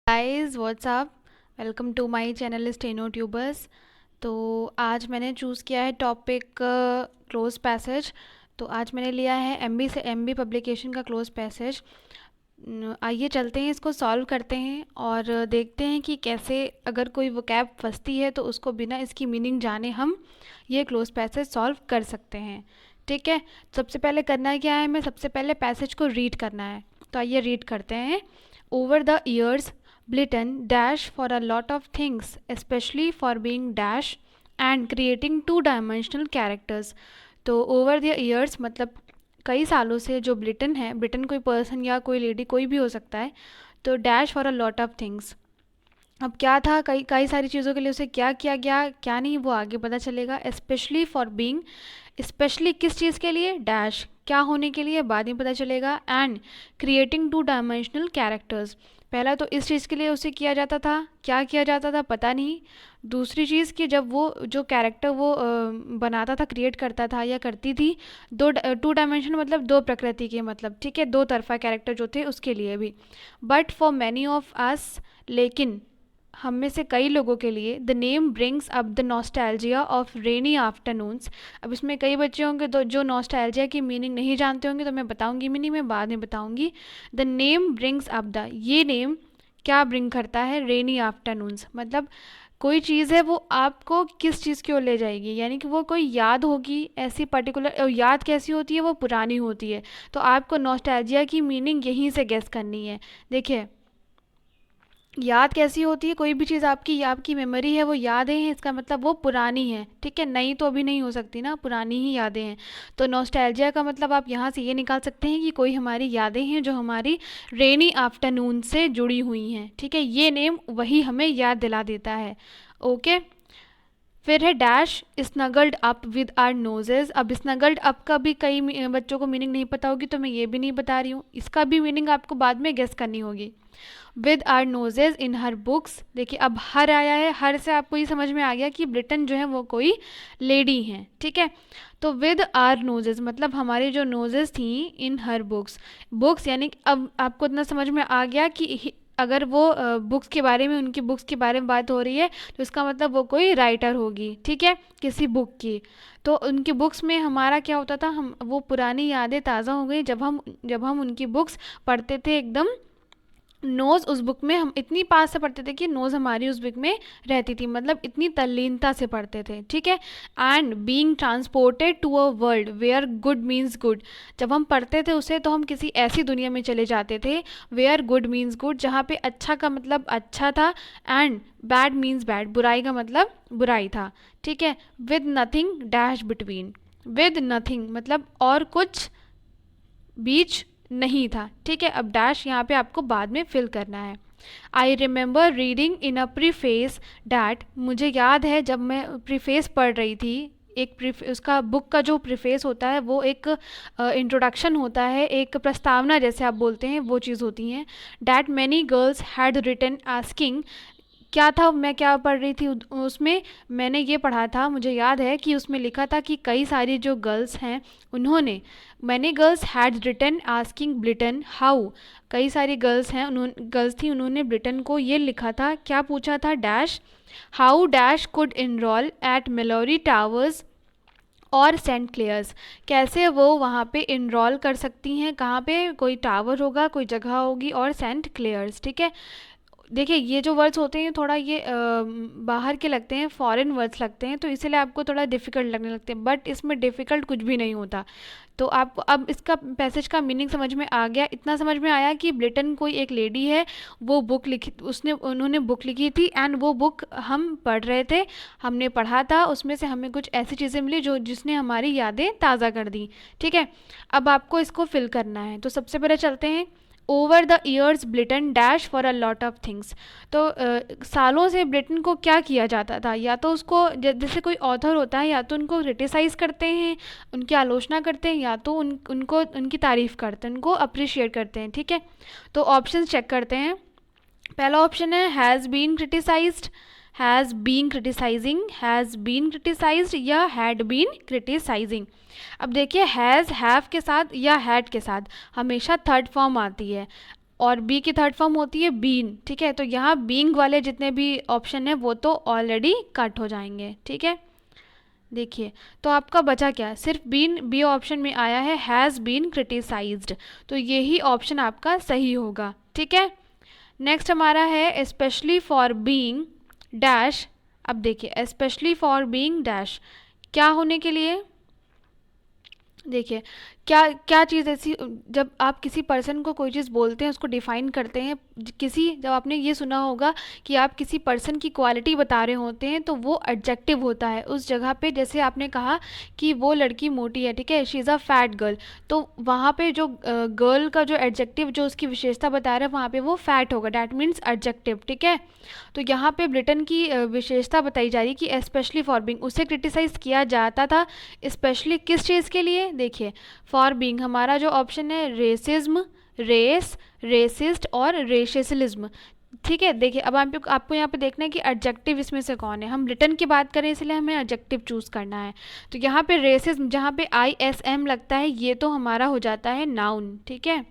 Guys what's up, welcome to my channel steno tubers. तो आज मैंने चूज़ किया है टॉपिक क्लोज पैसेज। तो आज मैंने लिया है एमबी से एमबी पब्लिकेशन का क्लोज पैसेज। आइए चलते हैं, इसको सॉल्व करते हैं और देखते हैं कि कैसे अगर कोई वोकैब फंसती है तो उसको बिना इसकी मीनिंग जाने हम ये क्लोज पैसेज सॉल्व कर सकते हैं। ठीक है, सबसे पहले करना क्या है, हमें सबसे पहले पैसेज को रीड करना है। तो आइए रीड करते हैं। Over the years Blitten dash for a lot of things, especially for being dash and creating two-dimensional characters। तो over the years मतलब कई सालों से जो ब्लिटन है, ब्लिटन कोई पर्सन या कोई लेडी कोई भी हो सकता है। तो dash for a lot of things, अब क्या था, कई कई सारी चीज़ों के लिए उसे क्या किया गया क्या नहीं वो आगे पता चलेगा। स्पेशली फॉर बीइंग, स्पेशली किस चीज़ के लिए, डैश क्या होने के लिए बाद में पता चलेगा। And creating two dimensional characters, पहला तो इस चीज़ के लिए उसे किया जाता था, क्या किया जाता था पता नहीं। दूसरी चीज़ कि जब वो जो कैरेक्टर वो बनाता था, क्रिएट करता था या करती थी, टू डायमेंशन मतलब दो प्रकृति के, मतलब ठीक है, दो तरफा कैरेक्टर जो थे उसके लिए भी। But for many of us, लेकिन हम में से कई लोगों के लिए, the name brings up the nostalgia of rainy afternoons. अब इसमें कई बच्चे होंगे तो जो नॉस्टैल्जिया की मीनिंग नहीं जानते होंगे, तो मैं बताऊंगी मीनिंग, मैं बाद में बताऊंगी। The name brings up the, ये नेम क्या ब्रिंग करता है, रेनी आफ्टरनून्स मतलब कोई चीज़ है वो आपको किस चीज़ की ओर ले जाएगी, यानी कि वो कोई याद होगी ऐसी पर्टिकुलर, याद कैसी होती है, वो पुरानी होती है। तो आपको नॉस्टैल्जिया की मीनिंग यहीं से गेस करनी है। देखिए, याद कैसी होती है, कोई भी चीज़ आपकी मेमोरी है, वो यादें हैं, इसका मतलब वो पुरानी है। ठीक है, नई तो अभी नहीं हो सकती ना, पुरानी ही यादें हैं। तो नॉस्टैल्जिया का मतलब आप यहाँ से ये निकाल सकते हैं कि कोई हमारी यादें हैं जो हमारी रेनी आफ्टरनून से जुड़ी हुई हैं। ठीक है, ये नेम वही हमें याद दिला देता है। ओके, फिर है dash snuggled up with our noses. अब स्नगल्ड अप का भी कई बच्चों को मीनिंग नहीं पता होगी, तो मैं ये भी नहीं बता रही हूँ, इसका भी मीनिंग आपको बाद में गेस करनी होगी। With our noses in her books, देखिए अब हर आया है, हर से आपको ये समझ में आ गया कि ब्रिटन जो है वो कोई लेडी हैं। ठीक है, तो विद आर नोजेज मतलब हमारी जो नोजेज थी इन हर बुक्स, बुक्स यानी अब आपको इतना समझ में आ गया कि अगर वो बुक्स के बारे में, उनकी बुक्स के बारे में बात हो रही है, तो इसका मतलब वो कोई राइटर होगी। ठीक है, किसी बुक की। तो उनकी बुक्स में हमारा क्या होता था, हम वो पुरानी यादें ताज़ा हो गई जब हम उनकी बुक्स पढ़ते थे। एकदम नोज़ उस बुक में हम इतनी पास से पढ़ते थे कि नोज़ हमारी उस बुक में रहती थी, मतलब इतनी तल्लीनता से पढ़ते थे। ठीक है, and being transported to a world where good means good, जब हम पढ़ते थे उसे तो हम किसी ऐसी दुनिया में चले जाते थे, वेयर गुड मीन्स गुड, जहाँ पे अच्छा का मतलब अच्छा था, एंड बैड मीन्स बैड, बुराई का मतलब बुराई था। ठीक है, with nothing dash between, with nothing मतलब और कुछ बीच नहीं था। ठीक है, अब डैश यहाँ पे आपको बाद में फिल करना है। आई remember reading in a preface that, मुझे याद है जब मैं प्रीफेस पढ़ रही थी, एक उसका बुक का जो प्रीफेस होता है वो एक इंट्रोडक्शन होता है, एक प्रस्तावना जैसे आप बोलते हैं, वो चीज़ होती हैं। That many girls had written asking, क्या था, मैं क्या पढ़ रही थी उसमें, मैंने ये पढ़ा था, मुझे याद है कि उसमें लिखा था कि कई सारी जो गर्ल्स हैं उन्होंने, many girls had written asking written how, कई सारी गर्ल्स हैं, गर्ल्स थी, उन्होंने ब्रिटन को ये लिखा था, क्या पूछा था, dash how dash could enrol at Malory towers और सेंट क्लेयर्स, कैसे वो वहाँ पे इनरोल कर सकती हैं, कहाँ पे, कोई टावर होगा, कोई जगह होगी, और सेंट क्लेयर्स। ठीक है, देखिए ये जो वर्ड्स होते हैं थोड़ा ये बाहर के लगते हैं, फॉरेन वर्ड्स लगते हैं, तो इसीलिए आपको थोड़ा डिफ़िकल्ट लगने लगते हैं, बट इसमें डिफ़िकल्ट कुछ भी नहीं होता। तो आपको अब इसका पैसेज का मीनिंग समझ में आ गया, इतना समझ में आया कि ब्लिटन कोई एक लेडी है, वो बुक लिखी, उन्होंने बुक लिखी थी, एंड वो बुक हम पढ़ रहे थे, हमने पढ़ा था, उसमें से हमें कुछ ऐसी चीज़ें मिली जिसने हमारी यादें ताज़ा कर दी। ठीक है, अब आपको इसको फिल करना है। तो सबसे पहले चलते हैं, over the years Britain dash for a lot of things. तो सालों से ब्रिटन को क्या किया जाता था, या तो उसको जैसे कोई ऑथर होता है, या तो उनको क्रिटिसाइज करते हैं, उनकी आलोचना करते हैं, या तो उनको उनकी तारीफ़ करते हैं, उनको अप्रिशिएट करते हैं। ठीक है, तो ऑप्शन चेक करते हैं। पहला ऑप्शन है has been criticised, has been criticising, has been criticised, या हैड बीन क्रिटिसाइजिंग। अब देखिए हैज़ हैव के साथ या हैड के साथ हमेशा थर्ड फॉर्म आती है। और बी की थर्ड फॉर्म होती है बीन, ठीक है। तो यहाँ बीइंग वाले जितने भी ऑप्शन है वो तो ऑलरेडी कट हो जाएंगे, ठीक है। देखिए, तो आपका बचा क्या, सिर्फ बीन बी ऑप्शन में आया है, हैज़ बीन क्रिटिसाइज्ड, तो यही ऑप्शन आपका सही होगा, ठीक है। नेक्स्ट हमारा है स्पेशली फॉर बीइंग डैश। अब देखिए, स्पेशली फॉर बीइंग डैश क्या होने के लिए, देखिए क्या क्या चीज़ ऐसी, जब आप किसी पर्सन को कोई चीज़ बोलते हैं, उसको डिफाइन करते हैं, किसी, जब आपने ये सुना होगा कि आप किसी पर्सन की क्वालिटी बता रहे होते हैं तो वो एडजेक्टिव होता है उस जगह पे। जैसे आपने कहा कि वो लड़की मोटी है, ठीक है, she is a fat girl, तो वहाँ पे जो गर्ल का जो एडजेक्टिव जो उसकी विशेषता बता रहा है वहाँ पे वो फैट होगा, डैट मीन्स एडजेक्टिव, ठीक है। तो यहाँ पे ब्रिटेन की विशेषता बताई जा रही है कि स्पेशली फॉर बीइंग, उसे क्रिटिसाइज़ किया जाता था स्पेशली किस चीज़ के लिए। देखिए, फॉर बीइंग हमारा जो ऑप्शन है रेसिज्म, रेस, रेसिस्ट और रेशियलिज्म, ठीक है। देखिए, अब आपको यहाँ पे देखना है कि एडजेक्टिव इसमें से कौन है, हम रिटर्न की बात करें इसलिए हमें एडजेक्टिव चूज़ करना है। तो यहाँ पे रेसिज्म, जहाँ पे ISM लगता है, ये तो हमारा हो जाता है नाउन, ठीक है,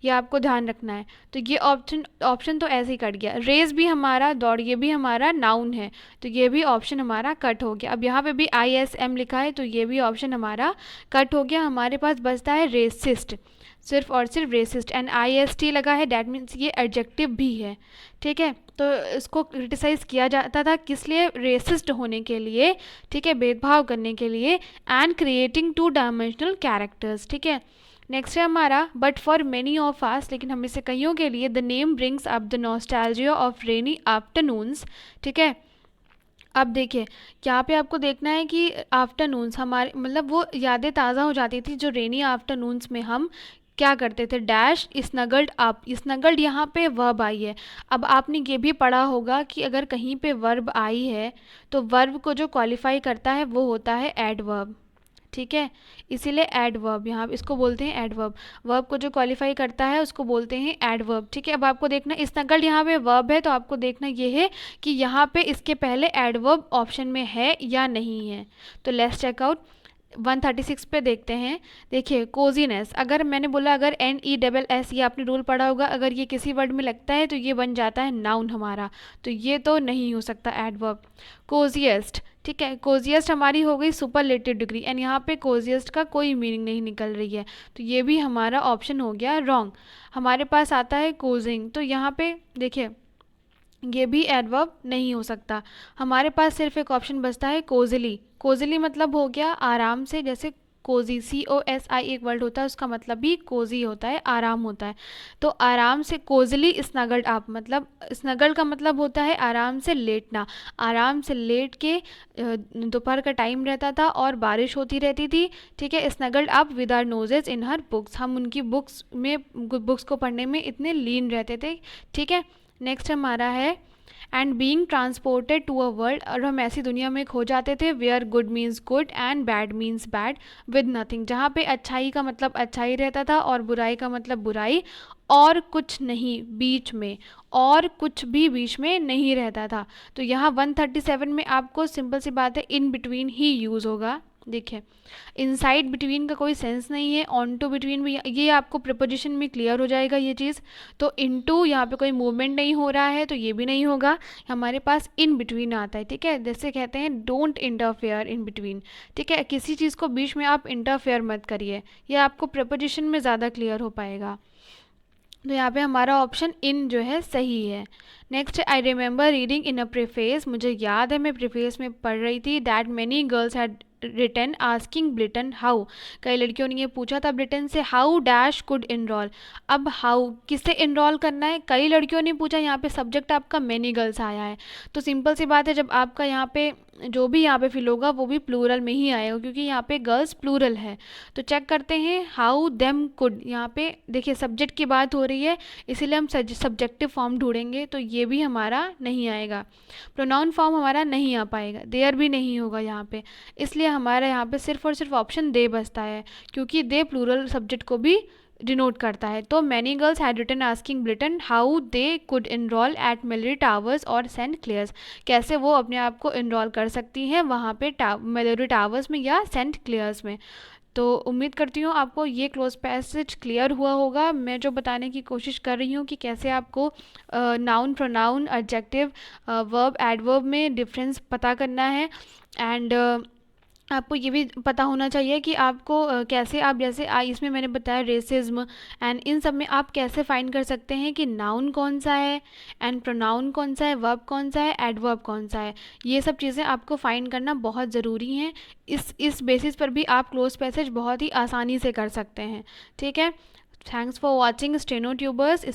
ये आपको ध्यान रखना है। तो ये ऑप्शन ऑप्शन तो ऐसे ही कट गया। रेस भी हमारा, दौड़, ये भी हमारा नाउन है, तो ये भी ऑप्शन हमारा कट हो गया। अब यहाँ पे भी ISM लिखा है तो ये भी ऑप्शन हमारा कट हो गया। हमारे पास बचता है रेसिस्ट, सिर्फ और सिर्फ रेसिस्ट, एंड IST लगा है, डैट मीन्स ये एडजेक्टिव भी है, ठीक है। तो इसको क्रिटिसाइज़ किया जाता था किस लिए, रेसिस्ट होने के लिए, ठीक है, भेदभाव करने के लिए, एंड क्रिएटिंग 2 डायमेंशनल कैरेक्टर्स, ठीक है। नेक्स्ट है हमारा but for many of us, लेकिन हम इसे कईयों के लिए, the name brings up the nostalgia of rainy afternoons, ठीक है। अब देखिए, यहाँ पे आपको देखना है कि आफ्टरनून्स हमारे मतलब वो यादें ताज़ा हो जाती थी जो रेनी आफ्टरनून्स में हम क्या करते थे, डैश स्नगल्ड अप, स्नगल्ड यहाँ पे वर्ब आई है। अब आपने ये भी पढ़ा होगा कि अगर कहीं पे वर्ब आई है तो वर्ब को जो क्वालिफाई करता है वो होता है एडवर्ब, ठीक है, इसीलिए एडवर्ब, यहाँ इसको बोलते हैं एडवर्ब, वर्ब को जो क्वालिफाई करता है उसको बोलते हैं एडवर्ब, ठीक है। अब आपको देखना स्नगल्ड यहाँ पे वर्ब है, तो आपको देखना ये है कि यहाँ पे इसके पहले एडवर्ब ऑप्शन में है या नहीं है। तो लेट्स चेक आउट, 136 पे देखते हैं। देखिए, कोजीनेस, अगर मैंने बोला अगर NESS, ये आपने रूल पढ़ा होगा, अगर ये किसी वर्ड में लगता है तो ये बन जाता है नाउन हमारा, तो ये तो नहीं हो सकता एडवर्ब। कोजिएस्ट, ठीक है, कोजिएस्ट हमारी हो गई सुपरलेटिव डिग्री, एंड यहाँ पे कोजिएस्ट का कोई मीनिंग नहीं निकल रही है, तो ये भी हमारा ऑप्शन हो गया रॉन्ग। हमारे पास आता है कोजिंग, तो यहाँ पे देखिए ये भी एडवर्ब नहीं हो सकता। हमारे पास सिर्फ एक ऑप्शन बचता है कोजिली, कोजिली मतलब हो गया आराम से, जैसे कोजी, COSI एक वर्ड होता है, उसका मतलब भी कोजी होता है, आराम होता है। तो आराम से कोजिली स्नगल्ड अप, मतलब स्नगल्ड का मतलब होता है आराम से लेटना, आराम से लेट के दोपहर का टाइम रहता था और बारिश होती रहती थी, ठीक है। Snuggled up with our noses in her books, हम उनकी बुक्स को पढ़ने में इतने लीन रहते थे, ठीक है। नेक्स्ट हमारा है and being transported to a world, और हम ऐसी दुनिया में खो जाते थे where good means good and bad means bad with nothing, जहाँ पे अच्छाई का मतलब अच्छाई रहता था और बुराई का मतलब बुराई, और कुछ नहीं बीच में, और कुछ भी बीच में नहीं रहता था। तो यहाँ 137 में आपको सिंपल सी बात है इन बिटवीन ही यूज़ होगा। देखिए, इनसाइड बिटवीन का कोई सेंस नहीं है, ऑन टू बिटवीन भी, ये आपको प्रिपोजिशन में क्लियर हो जाएगा ये चीज़। तो इनटू यहाँ पे कोई मूवमेंट नहीं हो रहा है तो ये भी नहीं होगा, हमारे पास इन बिटवीन आता है, ठीक है। जैसे कहते हैं डोंट इंटरफेयर इन बिटवीन, ठीक है, किसी चीज़ को बीच में आप इंटरफेयर मत करिए, ये आपको प्रिपोजिशन में ज़्यादा क्लियर हो पाएगा। तो यहाँ पे हमारा ऑप्शन इन जो है सही है। Next, I remember reading in a preface, मुझे याद है मैं प्रीफेस में पढ़ रही थी, that many girls had written asking Britain how, कई लड़कियों ने ये पूछा था ब्रिटेन से हाउ डैश कुड इनरोल। अब हाउ किससे इनरोल करना है, कई लड़कियों ने पूछा, यहाँ पे सब्जेक्ट आपका मैनी गर्ल्स आया है, तो सिंपल सी बात है जब आपका यहाँ पे जो भी यहाँ पे फिल होगा वो भी प्लूरल में ही आएगा, क्योंकि यहाँ पे गर्ल्स प्लूरल है। तो चेक करते हैं हाउ देम कुड, यहाँ पे देखिए सब्जेक्ट की बात हो रही है इसीलिए हम सब्जेक्टिव फॉर्म ढूंढेंगे, तो ये भी हमारा नहीं आएगा। प्रोनाउन फॉर्म हमारा नहीं आ पाएगा, देयर भी नहीं होगा यहाँ पे, इसलिए हमारा यहाँ पे सिर्फ और सिर्फ ऑप्शन दे बचता है, क्योंकि दे प्लूरल सब्जेक्ट को भी डिनोट करता है। तो many girls had written asking Britain how they could enrol at Malory Towers और सेंट क्लेयर्स, कैसे वो अपने आप को इनरोल कर सकती हैं वहाँ पे मिलिट्री टावर्स में या सेंट क्लेयर्स में। तो उम्मीद करती हूँ आपको ये क्लोज पैसेज क्लियर हुआ होगा। मैं जो बताने की कोशिश कर रही हूँ कि कैसे आपको noun, pronoun, adjective, verb, adverb में डिफरेंस पता करना है। एंड आपको ये भी पता होना चाहिए कि आपको कैसे आप, जैसे इसमें मैंने बताया रेसिज्म, एंड इन सब में आप कैसे फाइंड कर सकते हैं कि नाउन कौन सा है, एंड प्रोनाउन कौन सा है, वर्ब कौन सा है, एडवर्ब कौन सा है। ये सब चीज़ें आपको फाइंड करना बहुत ज़रूरी हैं। इस बेसिस पर भी आप क्लोज पैसेज बहुत ही आसानी से कर सकते हैं। ठीक है, thanks for watching steno tubers.